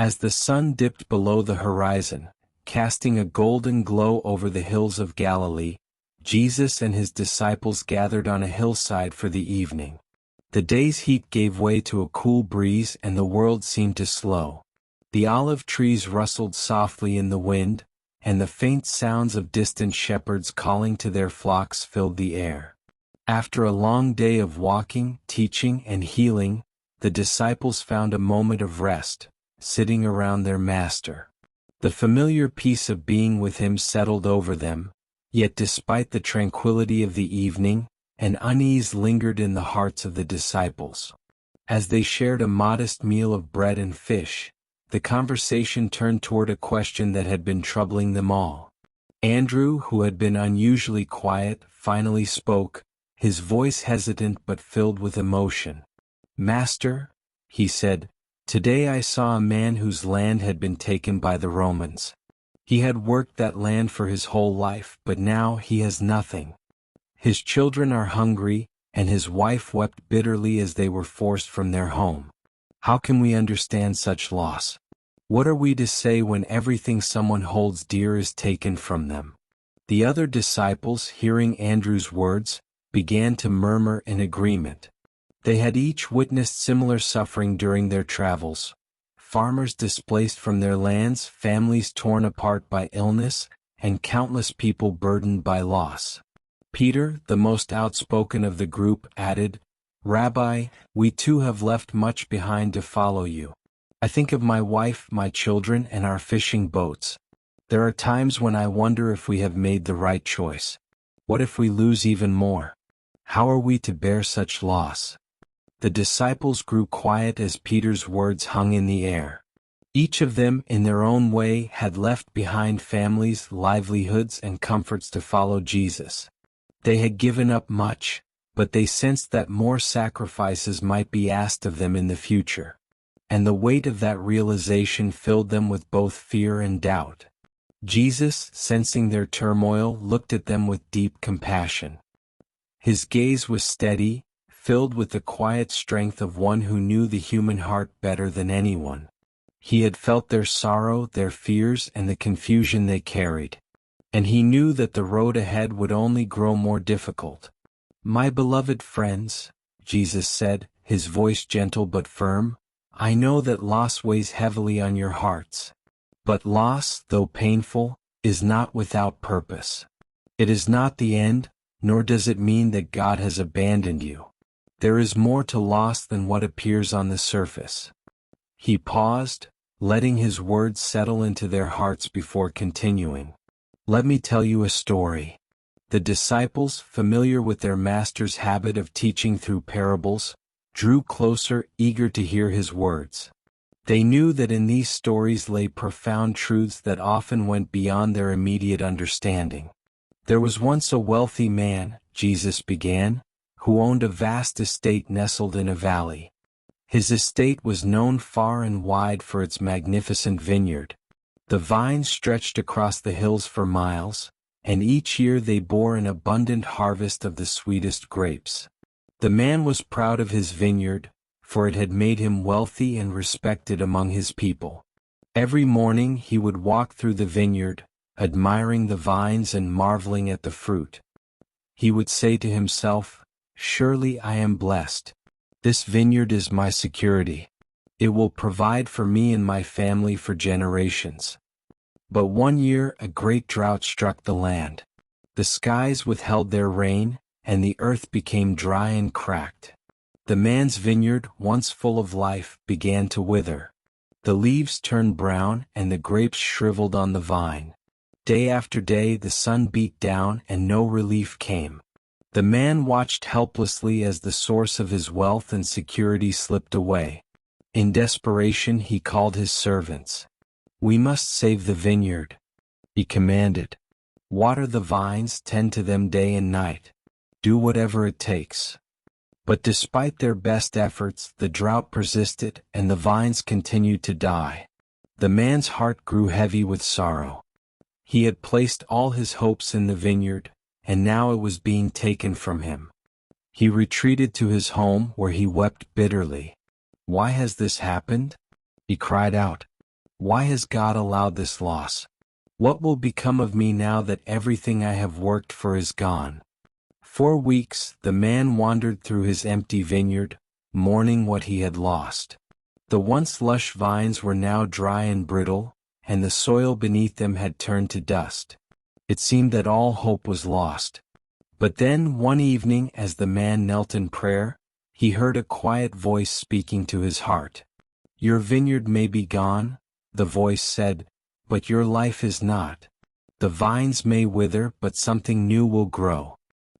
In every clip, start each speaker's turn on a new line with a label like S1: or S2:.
S1: As the sun dipped below the horizon, casting a golden glow over the hills of Galilee, Jesus and his disciples gathered on a hillside for the evening. The day's heat gave way to a cool breeze and the world seemed to slow. The olive trees rustled softly in the wind, and the faint sounds of distant shepherds calling to their flocks filled the air. After a long day of walking, teaching, and healing, the disciples found a moment of rest, sitting around their Master. The familiar peace of being with him settled over them, yet despite the tranquility of the evening, an unease lingered in the hearts of the disciples. As they shared a modest meal of bread and fish, the conversation turned toward a question that had been troubling them all. Andrew, who had been unusually quiet, finally spoke, his voice hesitant but filled with emotion. "Master," he said, "today I saw a man whose land had been taken by the Romans. He had worked that land for his whole life, but now he has nothing. His children are hungry, and his wife wept bitterly as they were forced from their home. How can we understand such loss? What are we to say when everything someone holds dear is taken from them?" The other disciples, hearing Andrew's words, began to murmur in agreement. They had each witnessed similar suffering during their travels. Farmers displaced from their lands, families torn apart by illness, and countless people burdened by loss. Peter, the most outspoken of the group, added, "Rabbi, we too have left much behind to follow you. I think of my wife, my children, and our fishing boats. There are times when I wonder if we have made the right choice. What if we lose even more? How are we to bear such loss?" The disciples grew quiet as Peter's words hung in the air. Each of them, in their own way, had left behind families, livelihoods, and comforts to follow Jesus. They had given up much, but they sensed that more sacrifices might be asked of them in the future. And the weight of that realization filled them with both fear and doubt. Jesus, sensing their turmoil, looked at them with deep compassion. His gaze was steady, filled with the quiet strength of one who knew the human heart better than anyone. He had felt their sorrow, their fears, and the confusion they carried. And he knew that the road ahead would only grow more difficult. "My beloved friends," Jesus said, his voice gentle but firm, "I know that loss weighs heavily on your hearts. But loss, though painful, is not without purpose. It is not the end, nor does it mean that God has abandoned you. There is more to loss than what appears on the surface." He paused, letting his words settle into their hearts before continuing. "Let me tell you a story." The disciples, familiar with their master's habit of teaching through parables, drew closer, eager to hear his words. They knew that in these stories lay profound truths that often went beyond their immediate understanding. "There was once a wealthy man," Jesus began, "who owned a vast estate nestled in a valley. His estate was known far and wide for its magnificent vineyard. The vines stretched across the hills for miles, and each year they bore an abundant harvest of the sweetest grapes. The man was proud of his vineyard, for it had made him wealthy and respected among his people. Every morning he would walk through the vineyard, admiring the vines and marveling at the fruit. He would say to himself, 'Surely I am blessed. This vineyard is my security. It will provide for me and my family for generations.' But one year a great drought struck the land. The skies withheld their rain, and the earth became dry and cracked. The man's vineyard, once full of life, began to wither. The leaves turned brown and the grapes shriveled on the vine. Day after day the sun beat down and no relief came. The man watched helplessly as the source of his wealth and security slipped away. In desperation he called his servants. 'We must save the vineyard,' he commanded. 'Water the vines, tend to them day and night. Do whatever it takes.' But despite their best efforts, the drought persisted and the vines continued to die. The man's heart grew heavy with sorrow. He had placed all his hopes in the vineyard, and now it was being taken from him. He retreated to his home where he wept bitterly. 'Why has this happened?' he cried out. Why has God allowed this loss? What will become of me now that everything I have worked for is gone? 4 weeks the man wandered through his empty vineyard, mourning what he had lost. The once lush vines were now dry and brittle, and the soil beneath them had turned to dust. It seemed that all hope was lost. But then one evening, as the man knelt in prayer, he heard a quiet voice speaking to his heart. "Your vineyard may be gone," the voice said, "but your life is not. The vines may wither, but something new will grow.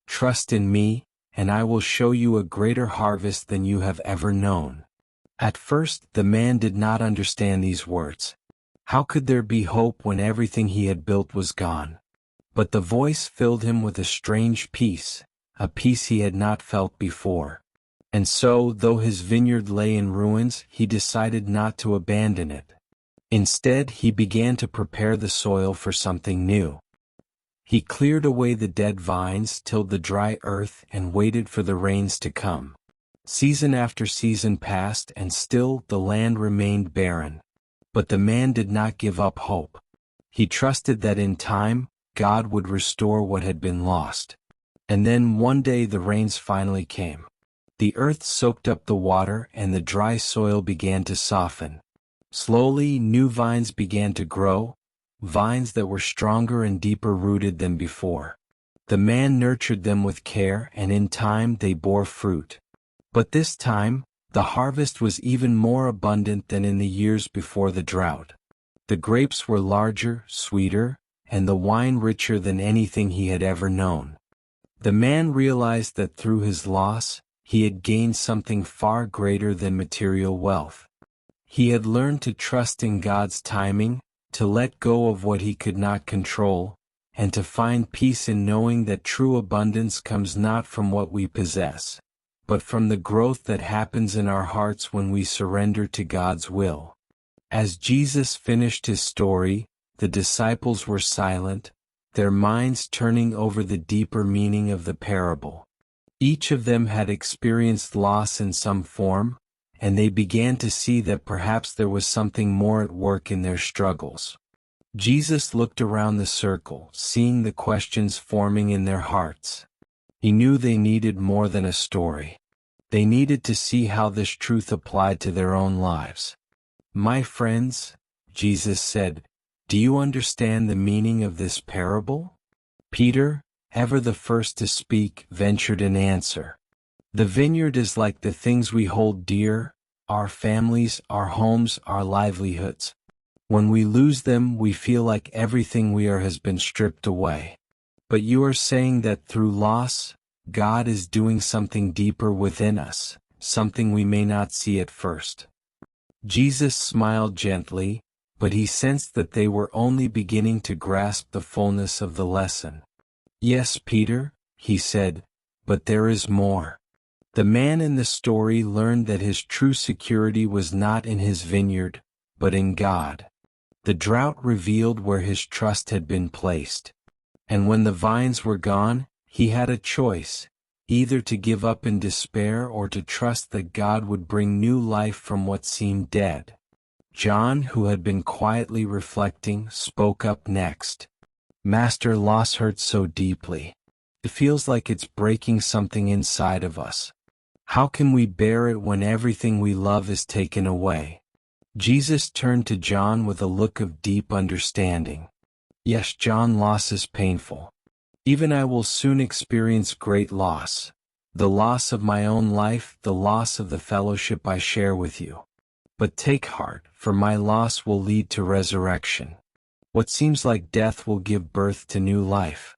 S1: Trust in me, and I will show you a greater harvest than you have ever known." At first the man did not understand these words. How could there be hope when everything he had built was gone? But the voice filled him with a strange peace, a peace he had not felt before. And so, though his vineyard lay in ruins, he decided not to abandon it. Instead, he began to prepare the soil for something new. He cleared away the dead vines, tilled the dry earth, and waited for the rains to come. Season after season passed, and still the land remained barren. But the man did not give up hope. He trusted that in time, God would restore what had been lost. And then one day the rains finally came. The earth soaked up the water and the dry soil began to soften. Slowly, new vines began to grow, vines that were stronger and deeper rooted than before. The man nurtured them with care, and in time they bore fruit. But this time, the harvest was even more abundant than in the years before the drought. The grapes were larger, sweeter, and the wine richer than anything he had ever known. The man realized that through his loss, he had gained something far greater than material wealth. He had learned to trust in God's timing, to let go of what he could not control, and to find peace in knowing that true abundance comes not from what we possess, but from the growth that happens in our hearts when we surrender to God's will. As Jesus finished his story, the disciples were silent, their minds turning over the deeper meaning of the parable. Each of them had experienced loss in some form, and they began to see that perhaps there was something more at work in their struggles. Jesus looked around the circle, seeing the questions forming in their hearts. He knew they needed more than a story. They needed to see how this truth applied to their own lives. "My friends," Jesus said, "do you understand the meaning of this parable?" Peter, ever the first to speak, ventured an answer. "The vineyard is like the things we hold dear, our families, our homes, our livelihoods. When we lose them, we feel like everything we are has been stripped away. But you are saying that through loss, God is doing something deeper within us, something we may not see at first." Jesus smiled gently, but he sensed that they were only beginning to grasp the fullness of the lesson. "Yes, Peter," he said, "but there is more." The man in the story learned that his true security was not in his vineyard, but in God. The drought revealed where his trust had been placed. And when the vines were gone, he had a choice, either to give up in despair or to trust that God would bring new life from what seemed dead. John, who had been quietly reflecting, spoke up next. "Master, loss hurts so deeply. It feels like it's breaking something inside of us. How can we bear it when everything we love is taken away?" Jesus turned to John with a look of deep understanding. "Yes, John, loss is painful. Even I will soon experience great loss. The loss of my own life, the loss of the fellowship I share with you. But take heart, for my loss will lead to resurrection. What seems like death will give birth to new life.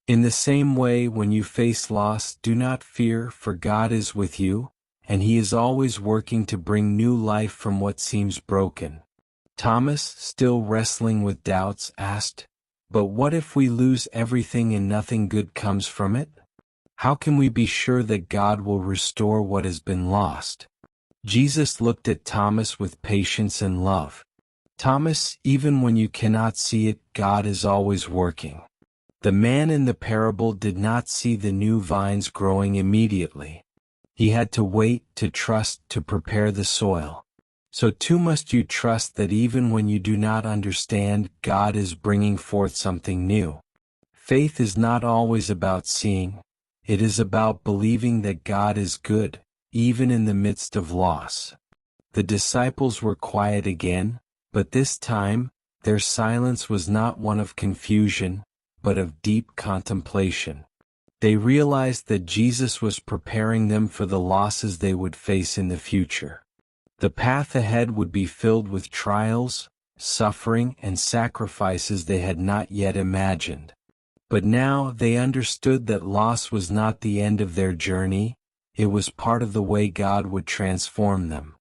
S1: In the same way, when you face loss, do not fear, for God is with you, and He is always working to bring new life from what seems broken." Thomas, still wrestling with doubts, asked, "But what if we lose everything and nothing good comes from it? How can we be sure that God will restore what has been lost?" Jesus looked at Thomas with patience and love. "Thomas, even when you cannot see it, God is always working." The man in the parable did not see the new vines growing immediately. He had to wait, to trust, to prepare the soil. So too must you trust that even when you do not understand, God is bringing forth something new. Faith is not always about seeing, it is about believing that God is good, even in the midst of loss. The disciples were quiet again, but this time, their silence was not one of confusion, but of deep contemplation. They realized that Jesus was preparing them for the losses they would face in the future. The path ahead would be filled with trials, suffering, and sacrifices they had not yet imagined. But now they understood that loss was not the end of their journey, it was part of the way God would transform them.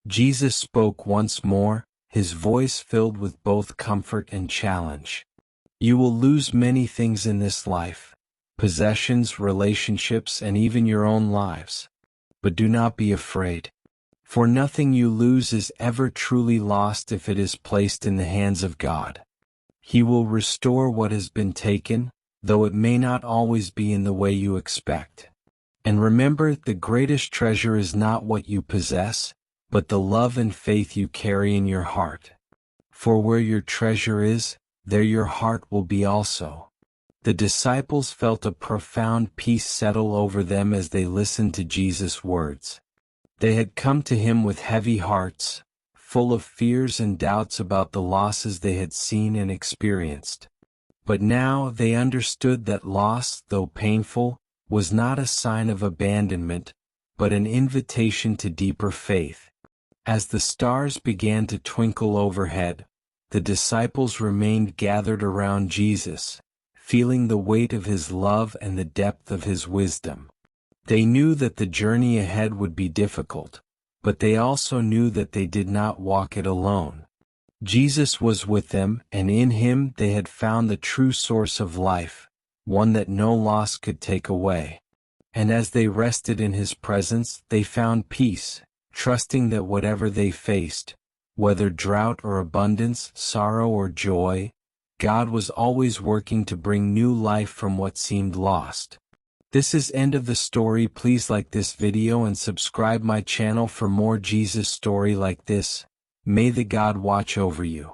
S1: Jesus spoke once more, his voice filled with both comfort and challenge. You will lose many things in this life, possessions, relationships, and even your own lives. But do not be afraid. For nothing you lose is ever truly lost if it is placed in the hands of God. He will restore what has been taken, though it may not always be in the way you expect. And remember, the greatest treasure is not what you possess, but the love and faith you carry in your heart. For where your treasure is, there your heart will be also. The disciples felt a profound peace settle over them as they listened to Jesus' words. They had come to him with heavy hearts, full of fears and doubts about the losses they had seen and experienced. But now they understood that loss, though painful, was not a sign of abandonment, but an invitation to deeper faith. As the stars began to twinkle overhead, the disciples remained gathered around Jesus, feeling the weight of his love and the depth of his wisdom. They knew that the journey ahead would be difficult, but they also knew that they did not walk it alone. Jesus was with them, and in him they had found the true source of life, one that no loss could take away. And as they rested in his presence, they found peace, trusting that whatever they faced, whether drought or abundance, sorrow or joy, God was always working to bring new life from what seemed lost. This is end of the story. Please like this video and subscribe my channel for more Jesus story like this. May the God watch over you.